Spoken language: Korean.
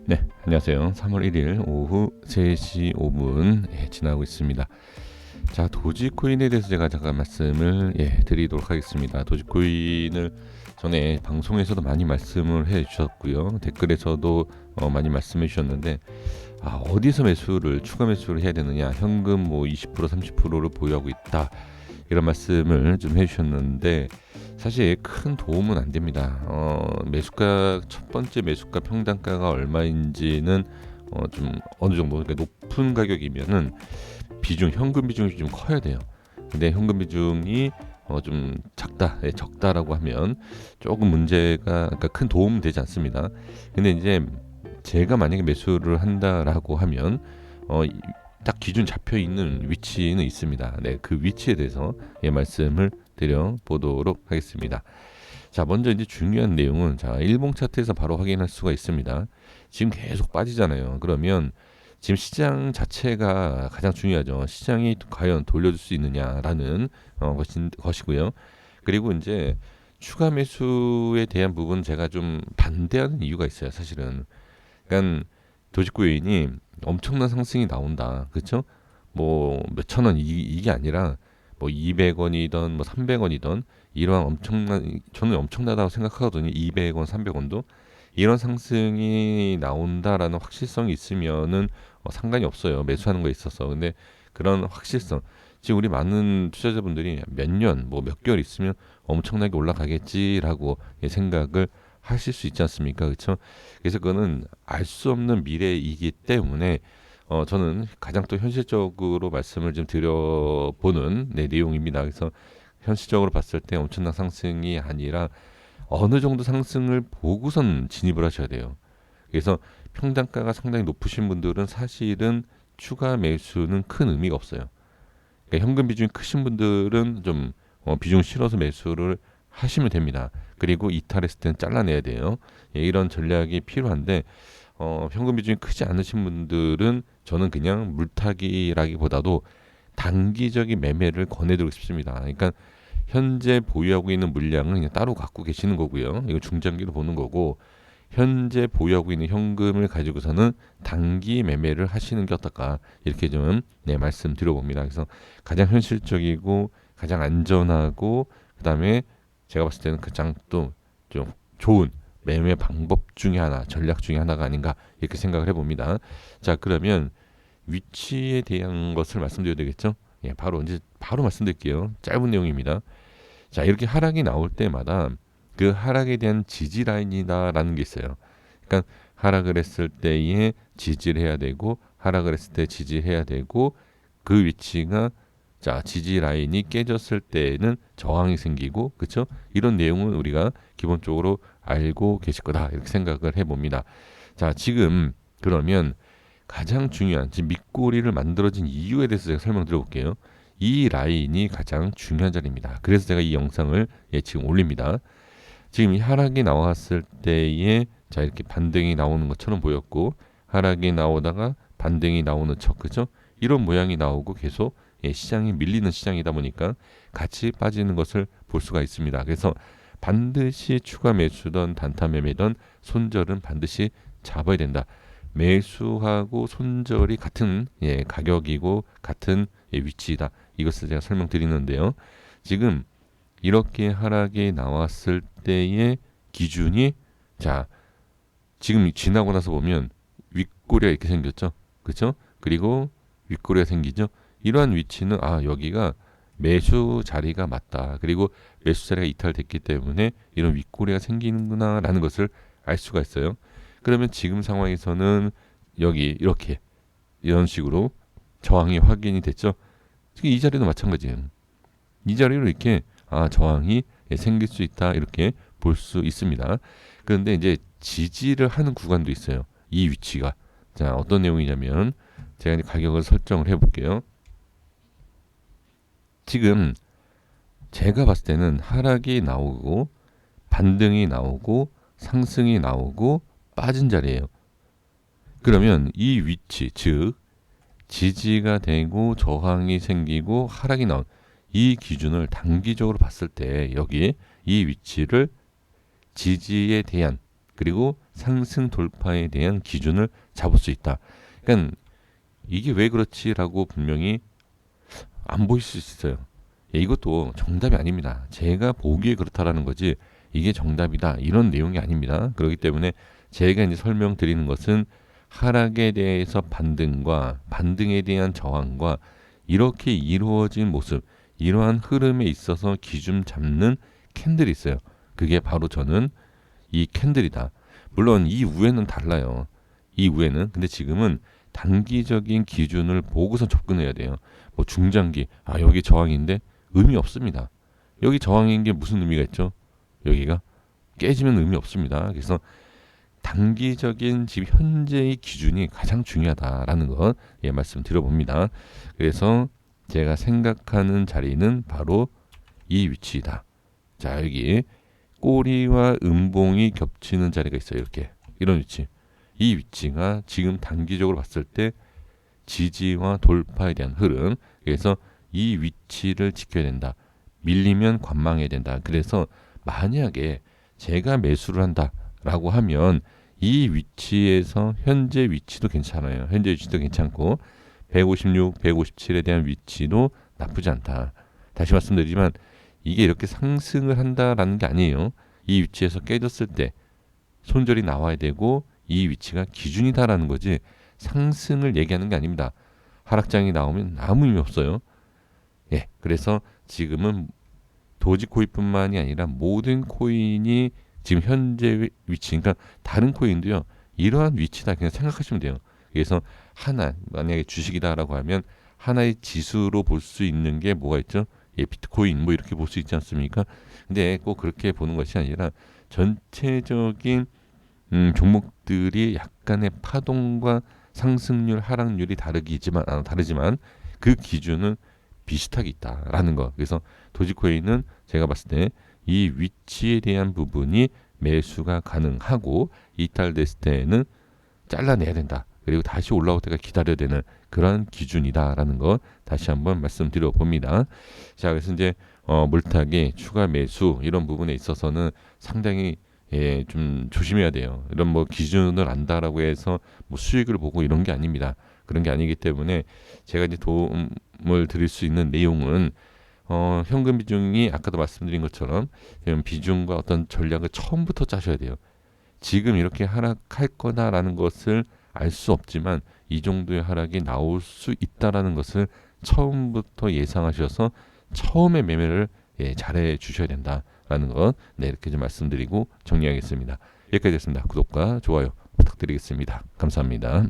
네, 안녕하세요. 3월 1일 오후 3시 5분 지나고 있습니다. 자, 도지코인에 대해서 제가 잠깐 말씀을 드리도록 하겠습니다. 도지코인을 전에 방송에서도 많이 말씀을 해주셨고요. 댓글에서도 많이 말씀해 주셨는데, 어디서 추가 매수를 해야 되느냐, 현금 뭐 20% 30%를 보유하고 있다, 이런 말씀을 좀 해주셨는데, 사실 큰 도움은 안 됩니다. 매수가 첫 번째 매수가 평단가가 얼마인지는 좀 어느 정도, 그러니까 높은 가격이면은 현금 비중이 좀 커야 돼요. 근데 현금 비중이 좀 적다라고 하면 조금 문제가, 그러니까 큰 도움은 되지 않습니다. 근데 이제 제가 만약에 매수를 한다라고 하면 딱 기준 잡혀 있는 위치는 있습니다. 네, 그 위치에 대해서 말씀을 드려 보도록 하겠습니다. 자, 먼저 이제 중요한 내용은, 자, 일봉 차트에서 바로 확인할 수가 있습니다. 지금 계속 빠지잖아요. 그러면 지금 시장 자체가 가장 중요하죠. 시장이 과연 돌려줄 수 있느냐라는 것이고요. 그리고 이제 추가 매수에 대한 부분, 제가 좀 반대하는 이유가 있어요. 사실은. 그러니까 도지코인이 엄청난 상승이 나온다, 그렇죠? 뭐 몇천 원, 이게 아니라 뭐 200원이던 뭐 300원이던 이러한 저는 엄청나다고 생각하거든요. 200원, 300원도 이런 상승이 나온다라는 확실성이 있으면은 상관이 없어요. 매수하는 거에 있어서. 근데 그런 확실성, 지금 우리 많은 투자자분들이 몇 년, 뭐 몇 개월 있으면 엄청나게 올라가겠지라고 생각을 하실 수 있지 않습니까? 그렇죠? 그래서 그거는 알 수 없는 미래이기 때문에 저는 가장 또 현실적으로 말씀을 좀 드려보는 내용입니다. 그래서 현실적으로 봤을 때 엄청난 상승이 아니라 어느 정도 상승을 보고선 진입을 하셔야 돼요. 그래서 평단가가 상당히 높으신 분들은 사실은 추가 매수는 큰 의미가 없어요. 그러니까 현금 비중이 크신 분들은 좀 비중 실어서 매수를 하시면 됩니다. 그리고 이탈했을 때는 잘라내야 돼요. 이런 전략이 필요한데, 현금 비중이 크지 않으신 분들은 저는 그냥 물타기라기보다도 단기적인 매매를 권해드리고 싶습니다. 그러니까 현재 보유하고 있는 물량은 그냥 따로 갖고 계시는 거고요. 이거 중장기로 보는 거고, 현재 보유하고 있는 현금을 가지고서는 단기 매매를 하시는 게 어떨까, 이렇게 좀 말씀드려봅니다. 그래서 가장 현실적이고 가장 안전하고, 그다음에 제가 봤을 때는 가장 또 좀 좋은 매매 방법 중에 하나, 전략 중에 하나가 아닌가, 이렇게 생각을 해봅니다. 자, 그러면 위치에 대한 것을 말씀드려야 되겠죠? 바로 말씀드릴게요. 짧은 내용입니다. 자, 이렇게 하락이 나올 때마다 그 하락에 대한 지지 라인이다라는 게 있어요. 그러니까 하락을 했을 때에 지지를 해야 되고, 하락을 했을 때 지지해야 되고, 그 위치가, 자, 지지 라인이 깨졌을 때는 저항이 생기고, 그렇죠? 이런 내용은 우리가 기본적으로 알고 계실 거다, 이렇게 생각을 해봅니다. 자, 지금 그러면 가장 중요한, 지금 밑꼬리를 만들어진 이유에 대해서 제가 설명드려볼게요. 이 라인이 가장 중요한 자리입니다. 그래서 제가 이 영상을 지금 올립니다. 지금 이 하락이 나왔을 때에, 자, 이렇게 반등이 나오는 것처럼 보였고, 하락이 나오다가 반등이 나오는 척, 그죠? 이런 모양이 나오고 계속 시장이 밀리는 시장이다 보니까 같이 빠지는 것을 볼 수가 있습니다. 그래서 반드시 추가 매수든 단타 매매든 손절은 반드시 잡아야 된다. 매수하고 손절이 같은 가격이고 같은 위치이다. 이것을 제가 설명드리는데요. 지금 이렇게 하락이 나왔을 때의 기준이, 자, 지금 지나고 나서 보면 윗꼬리가 이렇게 생겼죠. 그렇죠? 그리고 윗꼬리가 생기죠. 이러한 위치는, 여기가 매수 자리가 맞다. 그리고 매수 자리가 이탈됐기 때문에 이런 윗꼬리가 생기는구나라는 것을 알 수가 있어요. 그러면 지금 상황에서는 여기 이렇게 이런 식으로 저항이 확인이 됐죠. 이 자리도 마찬가지예요. 이 자리로 이렇게 저항이 생길 수 있다, 이렇게 볼 수 있습니다. 그런데 이제 지지를 하는 구간도 있어요. 이 위치가. 자, 어떤 내용이냐면 제가 이제 가격을 설정을 해볼게요. 지금 제가 봤을 때는 하락이 나오고 반등이 나오고 상승이 나오고 빠진 자리예요. 그러면 이 위치, 즉 지지가 되고 저항이 생기고 하락이 나온 이 기준을 단기적으로 봤을 때, 여기 이 위치를 지지에 대한, 그리고 상승 돌파에 대한 기준을 잡을 수 있다. 그러니까 이게 왜 그렇지라고 분명히 안 보일 수 있어요. 예, 이것도 정답이 아닙니다. 제가 보기에 그렇다라는 거지 이게 정답이다 이런 내용이 아닙니다. 그렇기 때문에 제가 이제 설명드리는 것은 하락에 대해서 반등과 반등에 대한 저항과 이렇게 이루어진 모습, 이러한 흐름에 있어서 기준 잡는 캔들이 있어요. 그게 바로 저는 이 캔들이다. 물론 이후에는 달라요. 이후에는 근데 지금은 단기적인 기준을 보고서 접근해야 돼요. 뭐 중장기, 여기 저항인데 의미 없습니다. 여기 저항인 게 무슨 의미가 있죠? 여기가 깨지면 의미 없습니다. 그래서 단기적인 지금 현재의 기준이 가장 중요하다라는 것 말씀드려봅니다. 그래서 제가 생각하는 자리는 바로 이 위치이다. 자, 여기 꼬리와 음봉이 겹치는 자리가 있어요. 이렇게 이런 위치. 이 위치가 지금 단기적으로 봤을 때 지지와 돌파에 대한 흐름. 그래서 이 위치를 지켜야 된다. 밀리면 관망해야 된다. 그래서 만약에 제가 매수를 한다라고 하면 이 위치에서 현재 위치도 괜찮아요. 현재 위치도 괜찮고 156, 157에 대한 위치도 나쁘지 않다. 다시 말씀드리지만 이게 이렇게 상승을 한다라는 게 아니에요. 이 위치에서 깨졌을 때 손절이 나와야 되고 이 위치가 기준이다라는 거지 상승을 얘기하는 게 아닙니다. 하락장이 나오면 아무 의미 없어요. 예, 그래서 지금은 도지코인뿐만이 아니라 모든 코인이 지금 현재 위치, 그러니까 다른 코인도요. 이러한 위치다 그냥 생각하시면 돼요. 그래서 하나 만약에 주식이다라고 하면 하나의 지수로 볼 수 있는 게 뭐가 있죠? 예, 비트코인 뭐 이렇게 볼 수 있지 않습니까? 근데 꼭 그렇게 보는 것이 아니라 전체적인 종목들이 약간의 파동과 상승률, 하락률이 다르지만 그 기준은 비슷하게 있다라는 거. 그래서 도지코인은 제가 봤을 때 이 위치에 대한 부분이 매수가 가능하고 이탈됐을 때는 잘라내야 된다. 그리고 다시 올라올 때가 기다려야 되는 그런 기준이다라는 거 다시 한번 말씀드려 봅니다. 자, 그래서 이제 물타기, 추가 매수 이런 부분에 있어서는 상당히 좀 조심해야 돼요. 이런 뭐 기준을 안다라고 해서 뭐 수익을 보고 이런 게 아닙니다. 그런 게 아니기 때문에 제가 이제 도움을 드릴 수 있는 내용은 현금 비중이 아까도 말씀드린 것처럼 비중과 어떤 전략을 처음부터 짜셔야 돼요. 지금 이렇게 하락할 거다라는 것을 알 수 없지만 이 정도의 하락이 나올 수 있다라는 것을 처음부터 예상하셔서 처음에 매매를 잘해 주셔야 된다라는 것 이렇게 좀 말씀드리고 정리하겠습니다. 여기까지 됐습니다. 구독과 좋아요 부탁드리겠습니다. 감사합니다.